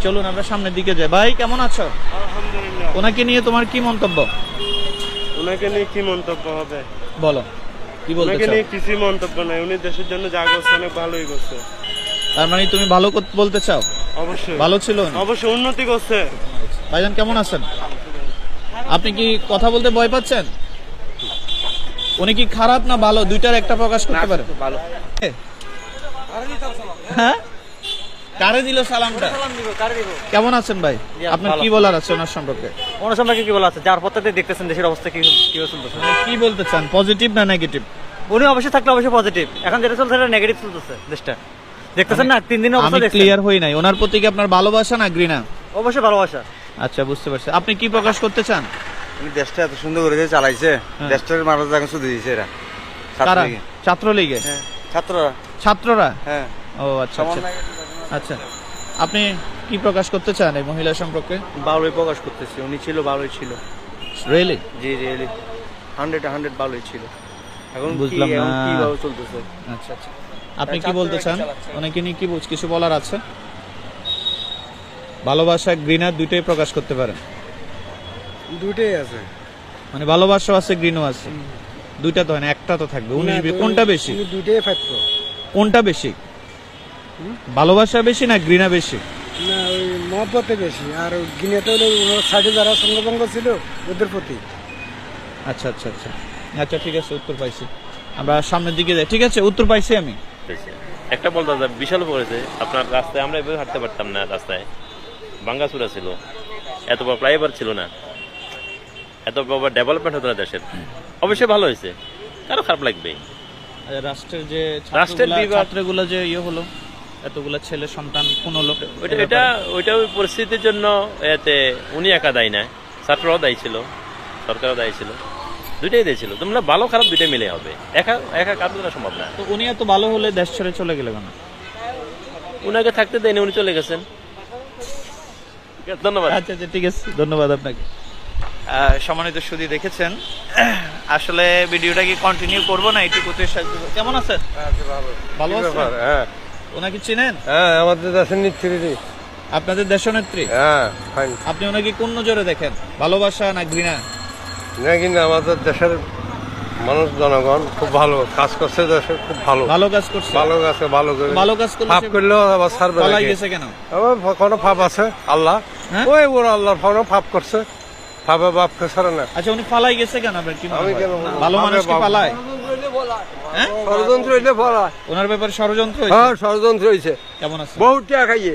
চলুন আমরা সামনের দিকে যাই। ভাই কেমন আছো? আলহামদুলিল্লাহ। ওনাকে নিয়ে তোমার কি মন্তব্য? ওনাকে নিয়ে কি মন্তব্য হবে? বলো, কি বলতে ওনাকে চাও? নিয়ে কিছু মন্তব্য নাই, উনি দেশের জন্য যা করছে অনেক ভালোই করছে। তার মানে তুমি ভালো বলতে চাও? অবশ্যই ভালো ছিল উনি? অবশ্যই উন্নতি করছে। ভাইজান কেমন আছেন? আপনি কি কথা বলতে ভয় পাচ্ছেন? উনি কি খারাপ না ভালো, দুইটার একটা প্রকাশ করতে পারেন? ভালো। হ্যাঁ, কারে দিল সালামটা? কেমন আছেন ভাই? আপনার কি বলার আছে ওনার সম্পর্কে? ওনার সম্পর্কে কি বলা আছে? যার পথে দেখতেছেন দেশের অবস্থা কি চলতেছে। মানে কি বলতে চান, পজিটিভ না নেগেটিভ? উনি অবশ্যই থাকলে অবশ্যই পজিটিভ, এখন যেটা চলছে সেটা নেগেটিভ চলতেছে দেশটা। দেখতেছেন না 3 দিনের অবস্থা আমি দেখছেন। ক্লিয়ার হই নাই, ওনার প্রতি কি আপনার ভালোবাসা না ঘৃণা? অবশ্যই ভালোবাসা। আচ্ছা, বুঝতে পারছি। আপনি কি প্রকাশ করতে চান? উনি দেশটা এত সুন্দর করে যে চালাইছে, দেশটার মানুষ এখন শুধু দিয়েছে এরা। কারা? ছাত্রলীগে। ছাত্রলীগে? হ্যাঁ, ছাত্ররা। ছাত্ররা? হ্যাঁ। ও আচ্ছা আচ্ছা আচ্ছা। আপনি কি প্রকাশ করতে চান এই মহিলা সম্পর্কে? ভালোই প্রকাশ করতেছি, উনি ছিল ভালোই ছিল। রিয়েলি? জি রিয়েলি 100 ভালোই ছিল। এখন বুঝলাম না। কিভাবে চলতেছে? আচ্ছা আচ্ছা। আপনি কি বলতে চান? অনেকে নিয়ে কি কিছু বলার আছে? ভালোবাসা ঘৃণা দুইটাই প্রকাশ করতে পারেন? দুইটাই আছে। মানে ভালোবাসাও আছে ঘৃণাও আছে, দুইটা তো হয় না, একটা তো থাকবে। কোনটা বেশি? দুইটাই ফাইট। কোনটা বেশি, ভালোবাসা বেশি না ঘৃণা বেশি? না, ওই মহব্বতে বেশি, আর গিনেতে হলো ওনার সাইডে যারা সঙ্গভঙ্গ ছিল ওদের প্রতি। আচ্ছা আচ্ছা আচ্ছা আচ্ছা, ঠিক আছে, উত্তর পাইছি। আমরা সামনের দিকে যাই। ঠিক আছে, উত্তর পাইছি আমি। একটা বলতে বিশাল পড়েছে আপনার রাস্তায়, আমরা এভাবে হাঁটতে পারতাম না, রাস্তায় ভাঙ্গাচুরা ছিল, এত বড় ফ্লাইওভার ছিল না, এত বড় ডেভেলপমেন্ট হতো না দেশের। অবশ্যই ভালো হয়েছে, কারো খারাপ লাগবে? রাষ্ট্রের যে রাষ্ট্রের বিভাগ- ছাত্রগুলো যে হলো, এতগুলা ছেলে সন্তান খুন হলো, ওইটা ওই পরিস্থিতির জন্য এতে উনি একা দায়ী না, ছাত্ররাও দায়ী ছিল, সরকারও দায়ী ছিল, দুইটাই দায়ী ছিল। তোমরা ভালো খারাপ দুইটাই মিলে হবে, একা একা কাজ করা সম্ভব না। তো উনি এত ভালো হলে দেশ ছেড়ে চলে গেলে কেন? উনাকে থাকতে দেয়নি, উনি চলে গেছেন। ধন্যবাদ। আচ্ছা আচ্ছা, ঠিক আছে, ধন্যবাদ আপনাকে। সম্মানিত সুধী, দেখেছেন আসলে ভিডিওটা কি কন্টিনিউ করবো না এইটুকুতে? কেমন আছেন? ভালো আছেন? হ্যাঁ ওনাকে চিনেন? হ্যাঁ, আমাদের দেশের নেত্রী। আপনাদের দেশনেত্রী? হ্যাঁ, ফাইন। আপনি ওনাকে কোন নজরে দেখেন, ভালোবাসা না ঘৃণা? না, কিন্তু আমাদের দেশের মানুষ জনগণ খুব ভালো কাজ করছে, দেশে খুব ভালো ভালো কাজ করছে? ভালো কাছে ভালো করে ভালো কাজ করলে পাপ সে করলেও আবার ছাড়বে পালাই নাকি? গেছে কেন? আবার কোনো পাপ আছে আল্লাহ, হ্যাঁ? ওই ওরা আল্লাহর কোনো পাপ করছে, পাপে বাপকে ছাড়ে না। আচ্ছা, উনি পালাই গেছে কেন আপনার কি মনে আমি হয়? কেন বলবো? ভালো আমি মানুষ কি বাবা- পালায়? হ্যাঁ, ষড়যন্ত্র হইলে বলা। ওনার ব্যাপারে ষড়যন্ত্র হয়েছে? হ্যাঁ, ষড়যন্ত্র হয়েছে, কেমন আছে? বহুত টাকা খাইয়ে